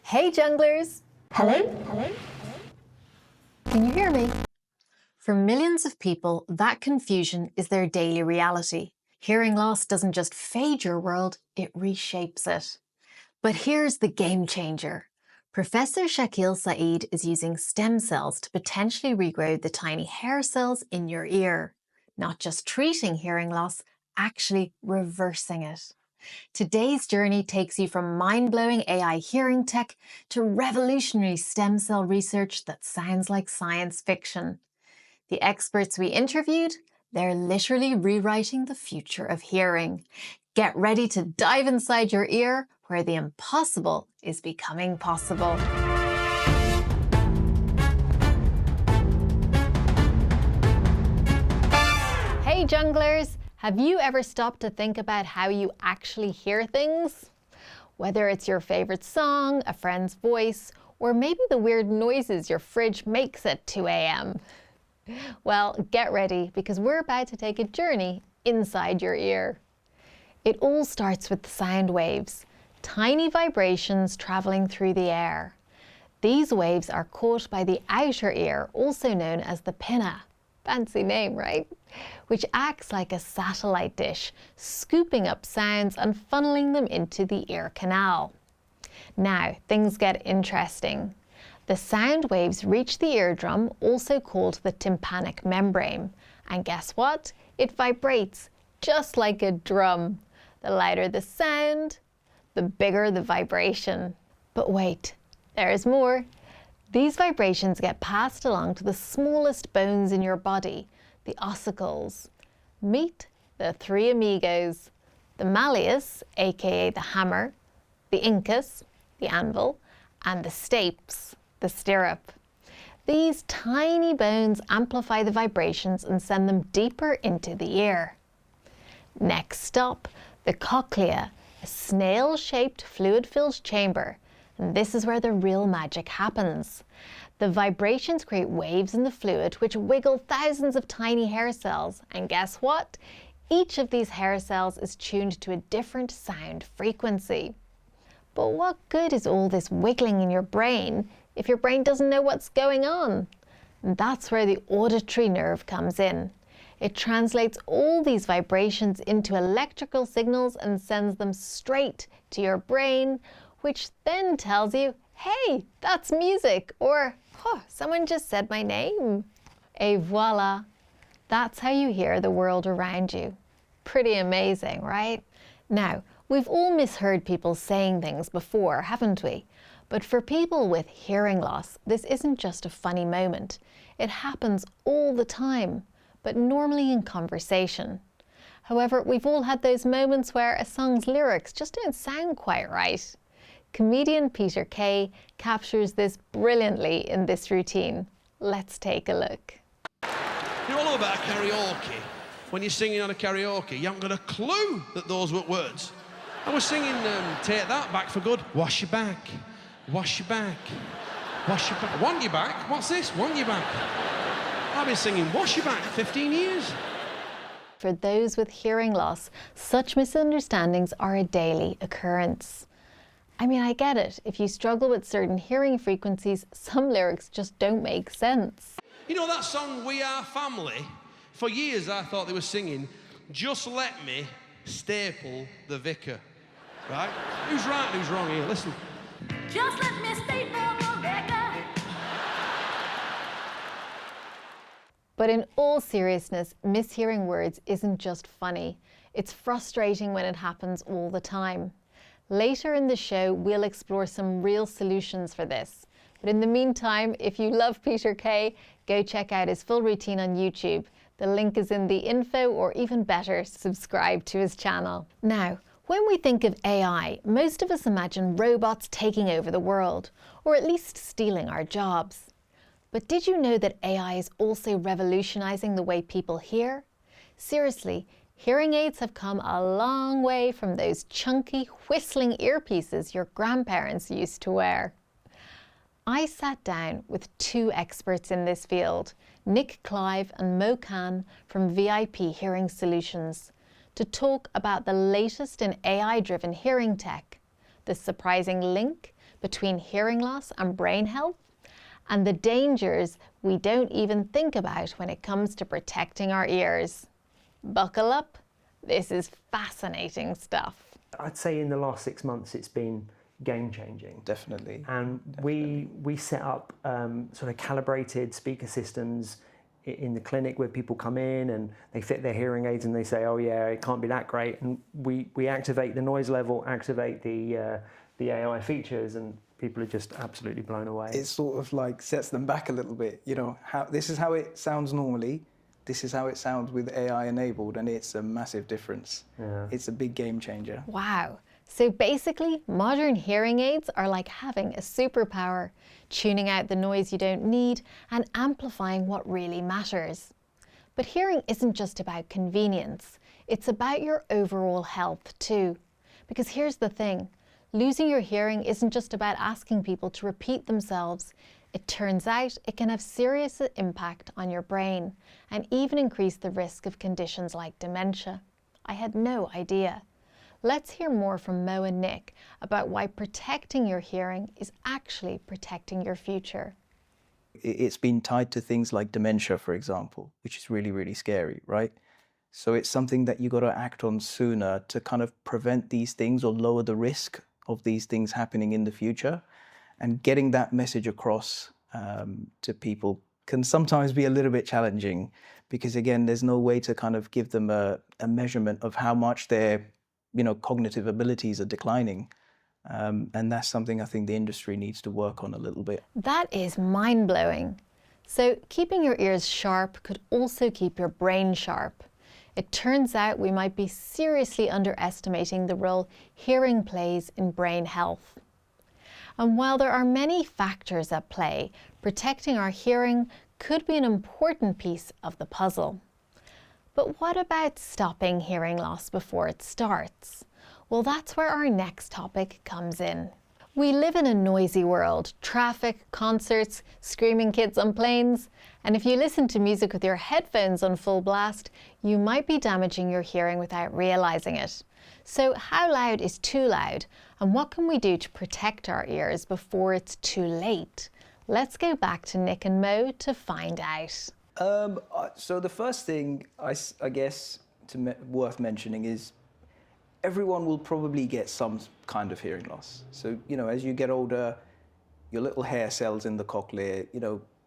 Hey junglers! Hello? Can you hear me? For millions of people, that confusion is their daily reality. Hearing loss doesn't just fade your world, it reshapes it. But here's the game changer. Professor Shakeel Saeed is using stem cells to potentially regrow the tiny hair cells in your ear. Not just treating hearing loss, actually reversing it. Today's journey takes you from mind-blowing AI hearing tech to revolutionary stem cell research that sounds like science fiction. The experts we interviewed, they're literally rewriting the future of hearing. Get ready to dive inside your ear where the impossible is becoming possible. Hey junglers! Have you ever stopped to think about how you actually hear things? Whether it's your favorite song, a friend's voice, or maybe the weird noises your fridge makes at 2 a.m. Well, get ready because we're about to take a journey inside your ear. It all starts with sound waves, tiny vibrations traveling through the air. These waves are caught by the outer ear, also known as the pinna. Fancy name, right? Which acts like a satellite dish, scooping up sounds and funneling them into the ear canal. Now, things get interesting. The sound waves reach the eardrum, also called the tympanic membrane. And guess what? It vibrates, just like a drum. The louder the sound, the bigger the vibration. But wait, there's more. These vibrations get passed along to the smallest bones in your body, the ossicles. Meet the three amigos, the malleus, aka the hammer, the incus, the anvil, and the stapes, the stirrup. These tiny bones amplify the vibrations and send them deeper into the ear. Next stop, the cochlea, a snail-shaped fluid-filled chamber. And this is where the real magic happens. The vibrations create waves in the fluid which wiggle thousands of tiny hair cells. And guess what? Each of these hair cells is tuned to a different sound frequency. But what good is all this wiggling in your brain if your brain doesn't know what's going on? And that's where the auditory nerve comes in. It translates all these vibrations into electrical signals and sends them straight to your brain, which then tells you, hey, that's music, or, oh, someone just said my name. Et voila, that's how you hear the world around you. Pretty amazing, right? Now, we've all misheard people saying things before, haven't we? But for people with hearing loss, this isn't just a funny moment. It happens all the time, but normally in conversation. However, we've all had those moments where a song's lyrics just don't sound quite right. Comedian Peter Kay captures this brilliantly in this routine. Let's take a look. You're all about karaoke. When you're singing on a karaoke, you haven't got a clue that those were words. I was singing Take That Back for Good. Wash your back, wash your back, wash your back. Want your back? What's this? Want your back? I've been singing Wash Your Back 15 years. For those with hearing loss, such misunderstandings are a daily occurrence. I mean, I get it. If you struggle with certain hearing frequencies, some lyrics just don't make sense. You know that song, We Are Family? For years I thought they were singing, Just Let Me Staple the Vicar. Right? Who's right and who's wrong here? Listen. Just let me staple the vicar. But in all seriousness, mishearing words isn't just funny. It's frustrating when it happens all the time. Later in the show, we'll explore some real solutions for this. But in the meantime, if you love Peter Kay, go check out his full routine on YouTube. The link is in the info, or even better, subscribe to his channel. Now, when we think of AI, most of us imagine robots taking over the world, or at least stealing our jobs. But did you know that AI is also revolutionizing the way people hear? Seriously, hearing aids have come a long way from those chunky, whistling earpieces your grandparents used to wear. I sat down with two experts in this field, Nick Clive Mo Khan from VIP Hearing Solutions, to talk about the latest in AI-driven hearing tech, the surprising link between hearing loss and brain health, and the dangers we don't even think about when it comes to protecting our ears. Buckle up, this is fascinating stuff. I'd say in the last 6 months it's been game-changing. Definitely. And we set up sort of calibrated speaker systems in the clinic where people come in and they fit their hearing aids and they say, oh yeah, it can't be that great. And we activate the noise level, activate the AI features, and people are just absolutely blown away. It sort of like sets them back a little bit. You know, this is how it sounds normally. This is how it sounds with AI enabled, and it's a massive difference. Yeah. It's a big game changer. Wow. So basically, modern hearing aids are like having a superpower, tuning out the noise you don't need and amplifying what really matters. But hearing isn't just about convenience, it's about your overall health too. Because here's the thing, losing your hearing isn't just about asking people to repeat themselves. It turns out it can have serious impact on your brain and even increase the risk of conditions like dementia. I had no idea. Let's hear more from Mo and Nick about why protecting your hearing is actually protecting your future. It's been tied to things like dementia, for example, which is really, really scary, right? So it's something that you got to act on sooner to kind of prevent these things or lower the risk of these things happening in the future. And getting that message across to people can sometimes be a little bit challenging because, again, there's no way to kind of give them a measurement of how much their cognitive abilities are declining. And that's something I think the industry needs to work on a little bit. That is mind-blowing. So keeping your ears sharp could also keep your brain sharp. It turns out we might be seriously underestimating the role hearing plays in brain health. And while there are many factors at play, protecting our hearing could be an important piece of the puzzle. But what about stopping hearing loss before it starts? Well, that's where our next topic comes in. We live in a noisy world, traffic, concerts, screaming kids on planes, and if you listen to music with your headphones on full blast, you might be damaging your hearing without realizing it. So how loud is too loud, and what can we do to protect our ears before it's too late? Let's go back to Nick and Mo to find out. So the first thing I guess worth mentioning is everyone will probably get some kind of hearing loss. So, as you get older, your little hair cells in the cochlear,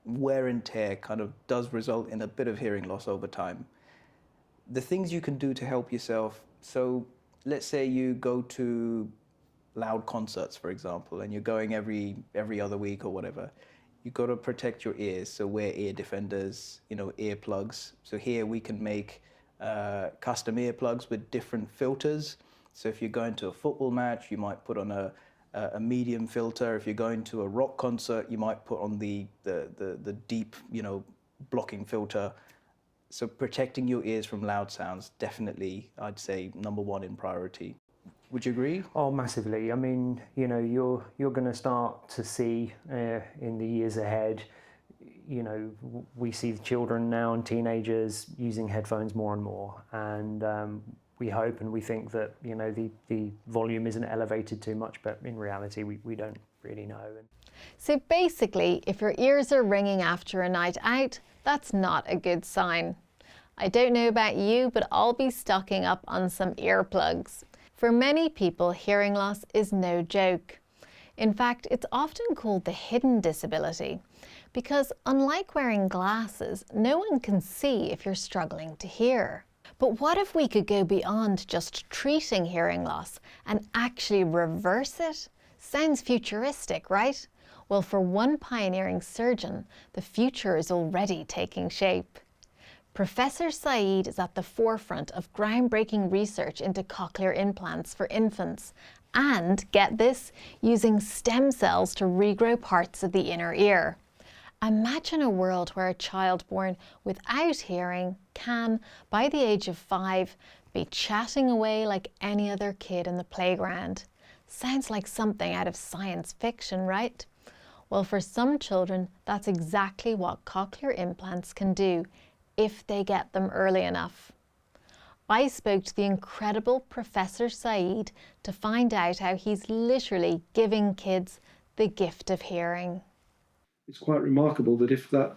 wear and tear kind of does result in a bit of hearing loss over time. The things you can do to help yourself, so let's say you go to loud concerts, for example, and you're going every other week or whatever. You've got to protect your ears, so wear ear defenders, earplugs. So here we can make custom earplugs with different filters. So if you're going to a football match, you might put on a medium filter. If you're going to a rock concert, you might put on the deep, blocking filter. So protecting your ears from loud sounds, definitely, I'd say, number one in priority. Would you agree? Oh, massively. I mean, you're going to start to see in the years ahead, we see the children now and teenagers using headphones more and more. And we hope and we think that, the volume isn't elevated too much, but in reality, we don't really know. So basically, if your ears are ringing after a night out, that's not a good sign. I don't know about you, but I'll be stocking up on some earplugs. For many people, hearing loss is no joke. In fact, it's often called the hidden disability because unlike wearing glasses, no one can see if you're struggling to hear. But what if we could go beyond just treating hearing loss and actually reverse it? Sounds futuristic, right? Well, for one pioneering surgeon, the future is already taking shape. Professor Saeed is at the forefront of groundbreaking research into cochlear implants for infants and, get this, using stem cells to regrow parts of the inner ear. Imagine a world where a child born without hearing can, by the age of 5, be chatting away like any other kid in the playground. Sounds like something out of science fiction, right? Well, for some children, that's exactly what cochlear implants can do if they get them early enough. I spoke to the incredible Professor Saeed to find out how he's literally giving kids the gift of hearing. It's quite remarkable that if that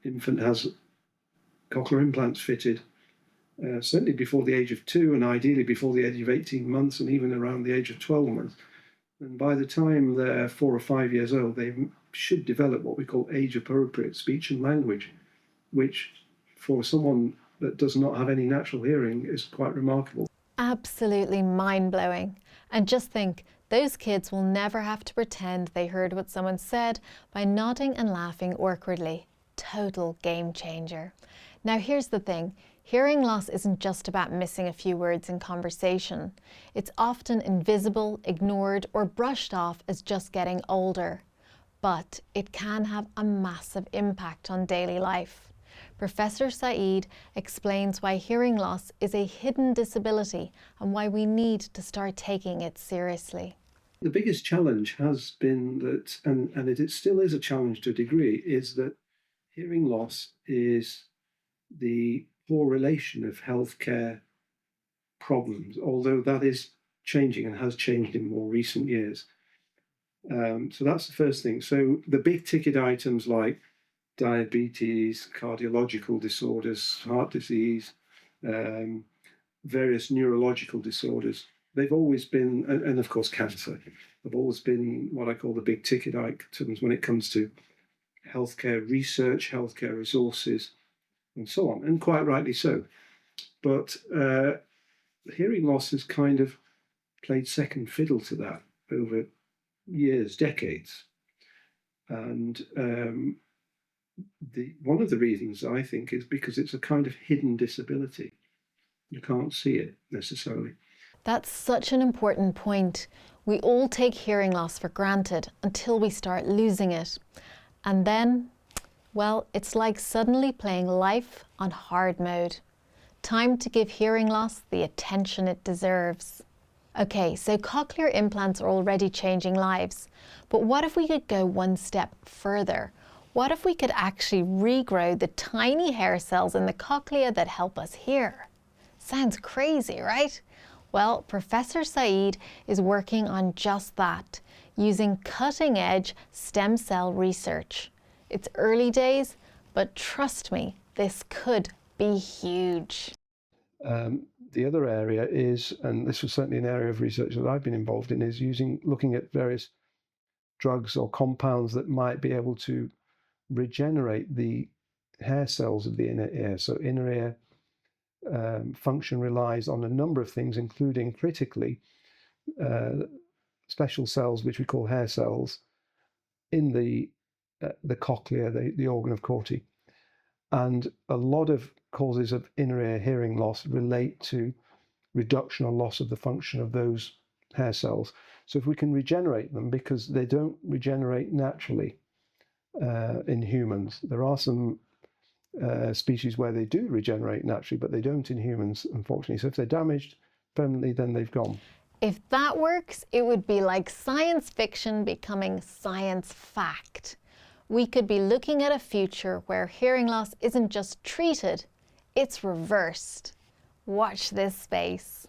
infant has cochlear implants fitted, certainly before the age of 2 and ideally before the age of 18 months and even around the age of 12 months, and by the time they're 4 or 5 years old, they should develop what we call age-appropriate speech and language, which for someone that does not have any natural hearing is quite remarkable. Absolutely mind-blowing. And just think, those kids will never have to pretend they heard what someone said by nodding and laughing awkwardly. Total game changer. Now here's the thing, hearing loss isn't just about missing a few words in conversation. It's often invisible, ignored, or brushed off as just getting older. But it can have a massive impact on daily life. Professor Saeed explains why hearing loss is a hidden disability and why we need to start taking it seriously. The biggest challenge has been that, and it still is a challenge to a degree, is that hearing loss is the poor relation of healthcare problems, although that is changing and has changed in more recent years. So that's the first thing. So the big ticket items like diabetes, cardiological disorders, heart disease, various neurological disorders, they've always been, and of course cancer, have always been what I call the big ticket items when it comes to healthcare research, healthcare resources, and so on, and quite rightly so. But hearing loss has kind of played second fiddle to that over years, decades. And one of the reasons, I think, is because it's a kind of hidden disability. You can't see it necessarily. That's such an important point. We all take hearing loss for granted until we start losing it. And then, well, it's like suddenly playing life on hard mode. Time to give hearing loss the attention it deserves. Okay, so cochlear implants are already changing lives. But what if we could go one step further? What if we could actually regrow the tiny hair cells in the cochlea that help us hear? Sounds crazy, right? Well, Professor Saeed is working on just that, using cutting-edge stem cell research. It's early days, but trust me, this could be huge. The other area is, and this was certainly an area of research that I've been involved in, is looking at various drugs or compounds that might be able to regenerate the hair cells of the inner ear. So inner ear function relies on a number of things, including critically special cells which we call hair cells in the cochlea, the organ of Corti. And a lot of causes of inner ear hearing loss relate to reduction or loss of the function of those hair cells. So if we can regenerate them, because they don't regenerate naturally in humans. There are some species where they do regenerate naturally, but they don't in humans, unfortunately. So if they're damaged permanently, then they've gone. If that works, it would be like science fiction becoming science fact. We could be looking at a future where hearing loss isn't just treated, it's reversed. Watch this space.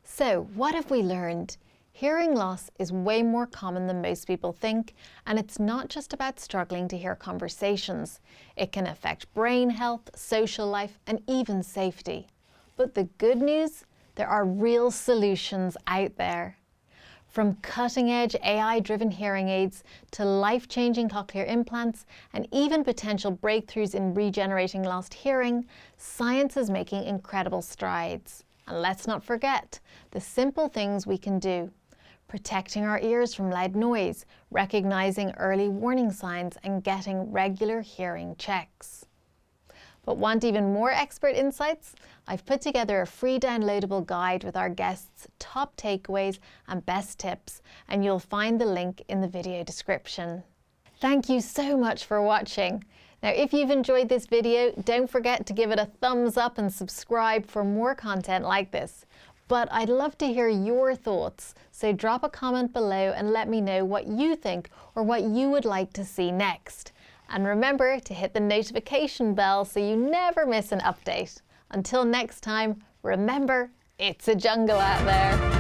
So, what have we learned? Hearing loss is way more common than most people think, and it's not just about struggling to hear conversations. It can affect brain health, social life, and even safety. But the good news? There are real solutions out there. From cutting-edge AI-driven hearing aids to life-changing cochlear implants and even potential breakthroughs in regenerating lost hearing, science is making incredible strides. And let's not forget the simple things we can do. Protecting our ears from loud noise, recognizing early warning signs, and getting regular hearing checks. But want even more expert insights? I've put together a free downloadable guide with our guests' top takeaways and best tips, and you'll find the link in the video description. Thank you so much for watching. Now, if you've enjoyed this video, don't forget to give it a thumbs up and subscribe for more content like this. But I'd love to hear your thoughts, so drop a comment below and let me know what you think or what you would like to see next. And remember to hit the notification bell so you never miss an update. Until next time, remember, it's a jungle out there.